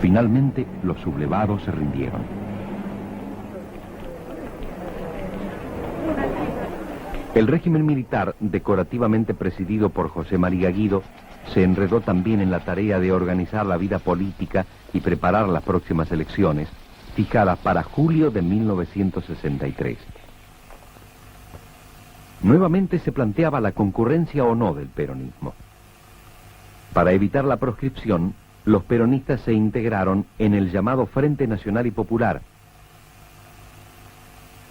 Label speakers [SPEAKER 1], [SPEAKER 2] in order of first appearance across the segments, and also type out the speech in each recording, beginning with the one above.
[SPEAKER 1] Finalmente, los sublevados se rindieron. El régimen militar, decorativamente presidido por José María Guido, se enredó también en la tarea de organizar la vida política y preparar las próximas elecciones, fijadas para julio de 1963. Nuevamente se planteaba la concurrencia o no del peronismo. Para evitar la proscripción, los peronistas se integraron en el llamado Frente Nacional y Popular.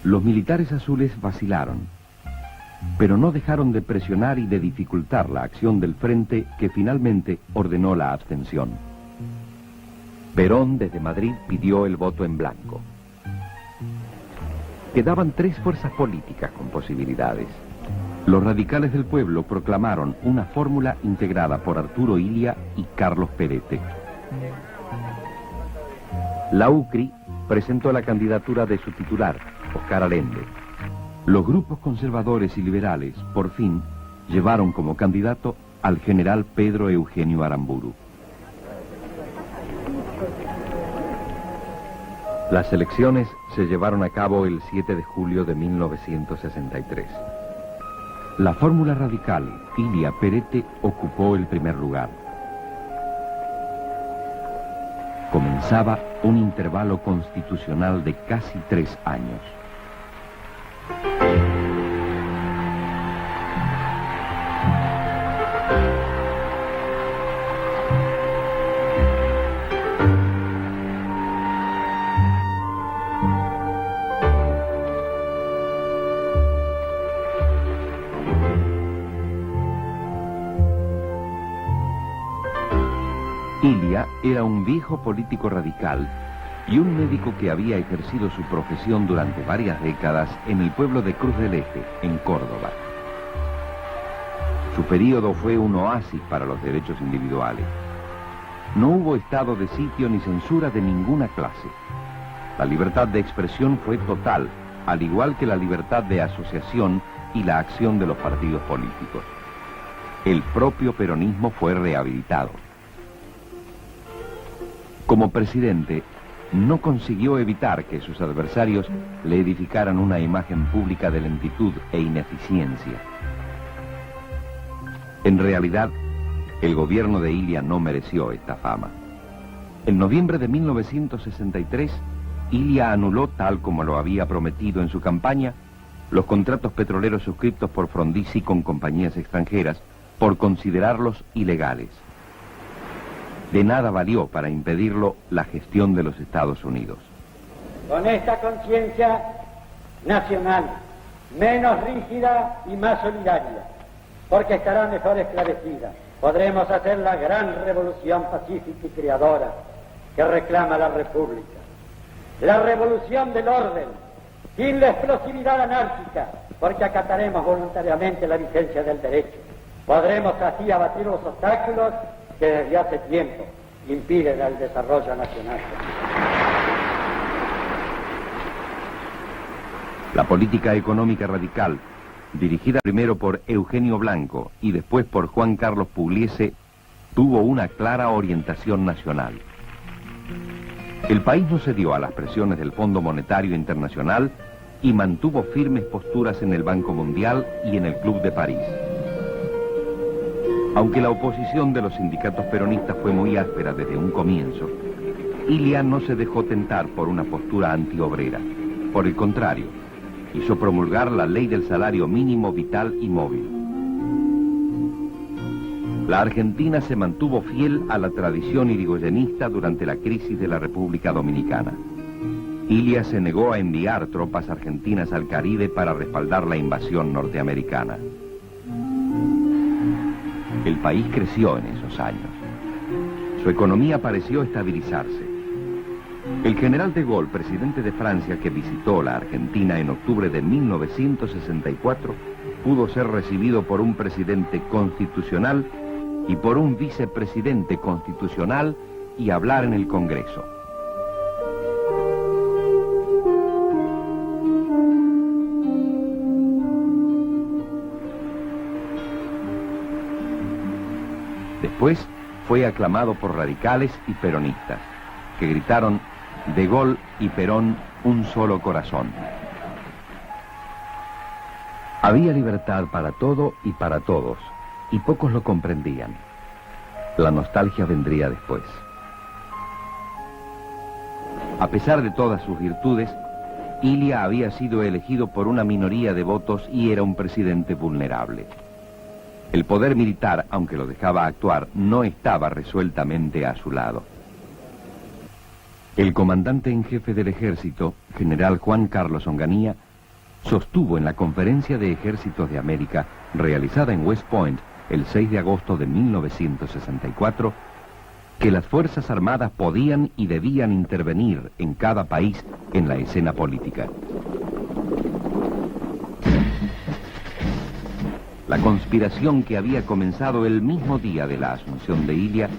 [SPEAKER 1] Los militares azules vacilaron, pero no dejaron de presionar y de dificultar la acción del Frente, que finalmente ordenó la abstención. Perón desde Madrid pidió el voto en blanco. Quedaban 3 fuerzas políticas con posibilidades. Los radicales del pueblo proclamaron una fórmula integrada por Arturo Illia y Carlos Perete. La UCRI presentó la candidatura de su titular, Oscar Allende. Los grupos conservadores y liberales, por fin, llevaron como candidato al general Pedro Eugenio Aramburu. Las elecciones se llevaron a cabo el 7 de julio de 1963. La fórmula radical, Illia Perete, ocupó el primer lugar. Comenzaba un intervalo constitucional de casi 3 años. Illia era un viejo político radical y un médico que había ejercido su profesión durante varias décadas en el pueblo de Cruz del Eje, en Córdoba. Su período fue un oasis para los derechos individuales. No hubo estado de sitio ni censura de ninguna clase. La libertad de expresión fue total, al igual que la libertad de asociación y la acción de los partidos políticos. El propio peronismo fue rehabilitado. Como presidente, no consiguió evitar que sus adversarios le edificaran una imagen pública de lentitud e ineficiencia. En realidad, el gobierno de Illia no mereció esta fama. En noviembre de 1963, Illia anuló, tal como lo había prometido en su campaña, los contratos petroleros suscritos por Frondizi con compañías extranjeras por considerarlos ilegales. De nada valió para impedirlo la gestión de los Estados Unidos.
[SPEAKER 2] Con esta conciencia nacional, menos rígida y más solidaria, porque estará mejor esclarecida, podremos hacer la gran revolución pacífica y creadora que reclama la República. La revolución del orden, sin la explosividad anárquica, porque acataremos voluntariamente la vigencia del derecho. Podremos así abatir los obstáculos que desde hace tiempo impiden el desarrollo nacional.
[SPEAKER 1] La política económica radical, dirigida primero por Eugenio Blanco y después por Juan Carlos Pugliese, tuvo una clara orientación nacional. El país no cedió a las presiones del Fondo Monetario Internacional y mantuvo firmes posturas en el Banco Mundial y en el Club de París. Aunque la oposición de los sindicatos peronistas fue muy áspera desde un comienzo, Illia no se dejó tentar por una postura antiobrera. Por el contrario, hizo promulgar la ley del salario mínimo vital y móvil. La Argentina se mantuvo fiel a la tradición irigoyenista durante la crisis de la República Dominicana. Illia se negó a enviar tropas argentinas al Caribe para respaldar la invasión norteamericana. El país creció en esos años. Su economía pareció estabilizarse. El general de Gaulle, presidente de Francia, que visitó la Argentina en octubre de 1964, pudo ser recibido por un presidente constitucional y por un vicepresidente constitucional y hablar en el Congreso. Después fue aclamado por radicales y peronistas, que gritaron: De Gaulle y Perón, un solo corazón. Había libertad para todo y para todos, y pocos lo comprendían. La nostalgia vendría después. A pesar de todas sus virtudes, Ilia había sido elegido por una minoría de votos y era un presidente vulnerable. El poder militar, aunque lo dejaba actuar, no estaba resueltamente a su lado. El comandante en jefe del ejército, general Juan Carlos Onganía, sostuvo en la Conferencia de Ejércitos de América, realizada en West Point el 6 de agosto de 1964, que las Fuerzas Armadas podían y debían intervenir en cada país en la escena política. La conspiración que había comenzado el mismo día de la asunción de Ilia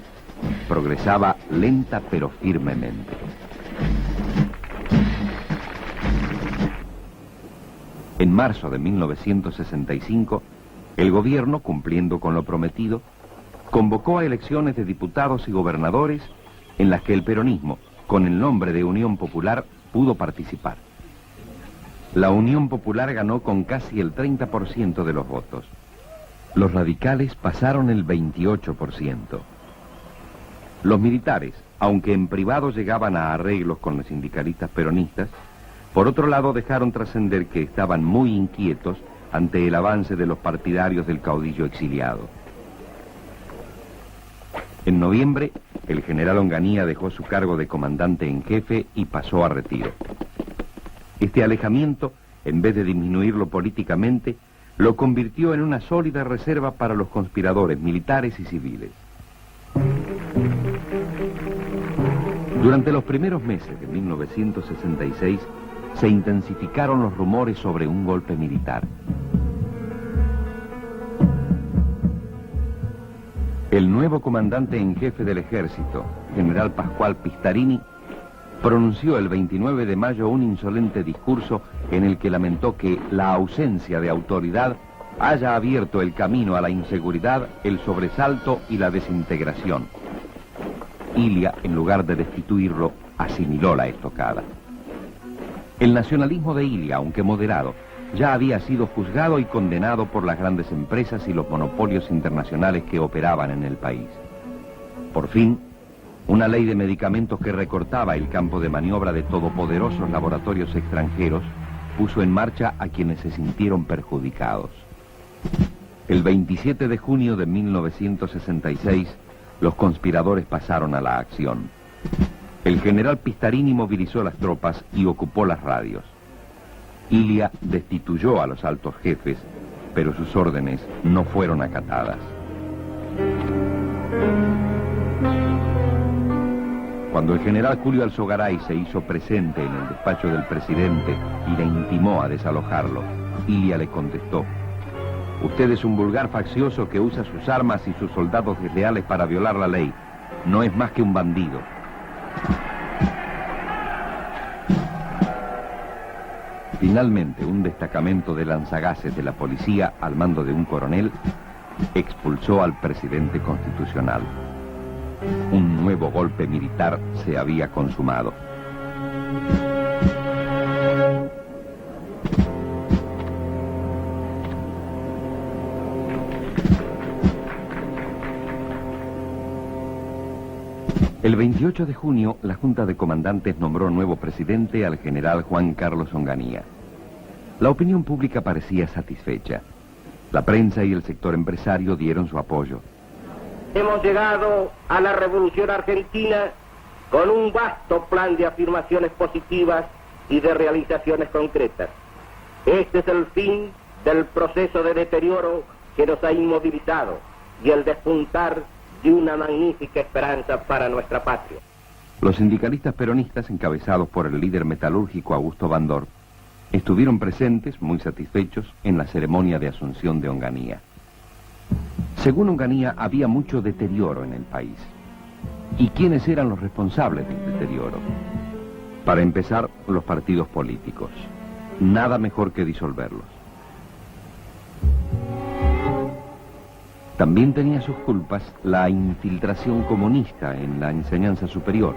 [SPEAKER 1] progresaba lenta pero firmemente. En marzo de 1965, el gobierno, cumpliendo con lo prometido, convocó a elecciones de diputados y gobernadores en las que el peronismo, con el nombre de Unión Popular, pudo participar. La Unión Popular ganó con casi el 30% de los votos. Los radicales pasaron el 28%. Los militares, aunque en privado llegaban a arreglos con los sindicalistas peronistas, por otro lado dejaron trascender que estaban muy inquietos ante el avance de los partidarios del caudillo exiliado. En noviembre, el general Onganía dejó su cargo de comandante en jefe y pasó a retiro. Este alejamiento, en vez de disminuirlo políticamente, lo convirtió en una sólida reserva para los conspiradores militares y civiles. Durante los primeros meses de 1966, se intensificaron los rumores sobre un golpe militar. El nuevo comandante en jefe del ejército, general Pascual Pistarini, pronunció el 29 de mayo un insolente discurso en el que lamentó que la ausencia de autoridad haya abierto el camino a la inseguridad, el sobresalto y la desintegración. Ilia, en lugar de destituirlo, asimiló la estocada. El nacionalismo de Ilia, aunque moderado, ya había sido juzgado y condenado por las grandes empresas y los monopolios internacionales que operaban en el país. Por fin, una ley de medicamentos que recortaba el campo de maniobra de todopoderosos laboratorios extranjeros puso en marcha a quienes se sintieron perjudicados. El 27 de junio de 1966, los conspiradores pasaron a la acción. El general Pistarini movilizó las tropas y ocupó las radios. Ilia destituyó a los altos jefes, pero sus órdenes no fueron acatadas. Cuando el general Julio Alzogaray se hizo presente en el despacho del presidente y le intimó a desalojarlo, Ilia le contestó: «Usted es un vulgar faccioso que usa sus armas y sus soldados desleales para violar la ley. No es más que un bandido». Finalmente, un destacamento de lanzagases de la policía, al mando de un coronel, expulsó al presidente constitucional. Un nuevo golpe militar se había consumado. El 28 de junio, la Junta de Comandantes nombró nuevo presidente al general Juan Carlos Onganía. La opinión pública parecía satisfecha. La prensa y el sector empresario dieron su apoyo.
[SPEAKER 3] Hemos llegado a la Revolución Argentina con un vasto plan de afirmaciones positivas y de realizaciones concretas. Este es el fin del proceso de deterioro que nos ha inmovilizado y el despuntar de una magnífica esperanza para nuestra patria.
[SPEAKER 1] Los sindicalistas peronistas, encabezados por el líder metalúrgico Augusto Bandor, estuvieron presentes, muy satisfechos, en la ceremonia de asunción de Onganía. Según Onganía, había mucho deterioro en el país. ¿Y quiénes eran los responsables del deterioro? Para empezar, los partidos políticos. Nada mejor que disolverlos. También tenía sus culpas la infiltración comunista en la enseñanza superior.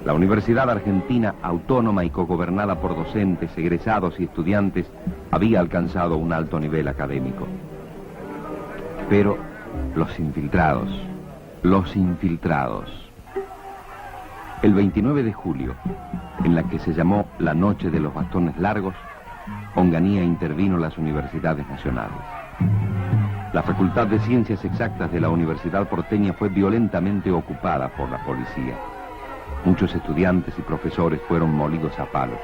[SPEAKER 1] La Universidad Argentina, autónoma y cogobernada por docentes, egresados y estudiantes, había alcanzado un alto nivel académico. Pero los infiltrados. El 29 de julio, en la que se llamó la Noche de los Bastones Largos, Onganía intervino en las universidades nacionales. La Facultad de Ciencias Exactas de la Universidad porteña fue violentamente ocupada por la policía. Muchos estudiantes y profesores fueron molidos a palos.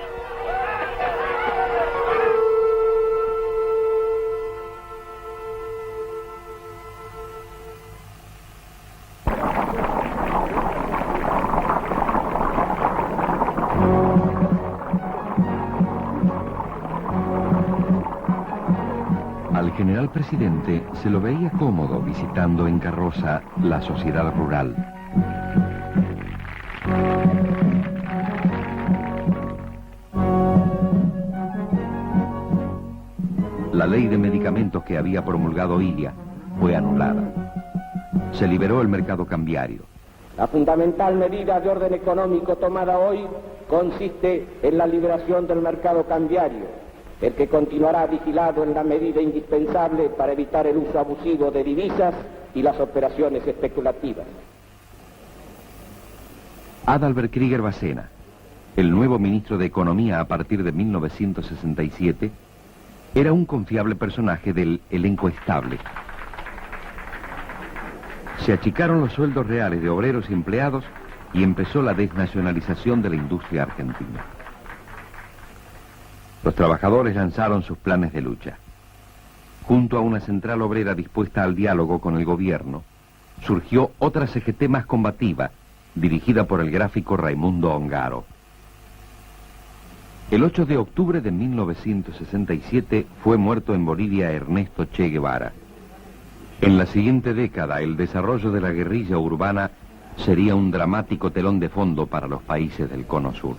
[SPEAKER 1] Al general presidente se lo veía cómodo visitando en carroza la sociedad rural. La ley de medicamentos que había promulgado Ilia fue anulada. Se liberó el mercado cambiario.
[SPEAKER 3] La fundamental medida de orden económico tomada hoy consiste en la liberación del mercado cambiario, el que continuará vigilado en la medida indispensable para evitar el uso abusivo de divisas y las operaciones especulativas.
[SPEAKER 1] Adalbert Krieger Bacena, el nuevo ministro de Economía a partir de 1967, era un confiable personaje del elenco estable. Se achicaron los sueldos reales de obreros y empleados y empezó la desnacionalización de la industria argentina. Los trabajadores lanzaron sus planes de lucha. Junto a una central obrera dispuesta al diálogo con el gobierno, surgió otra CGT más combativa, dirigida por el gráfico Raimundo Ongaro. El 8 de octubre de 1967 fue muerto en Bolivia Ernesto Che Guevara. En la siguiente década, el desarrollo de la guerrilla urbana sería un dramático telón de fondo para los países del Cono Sur.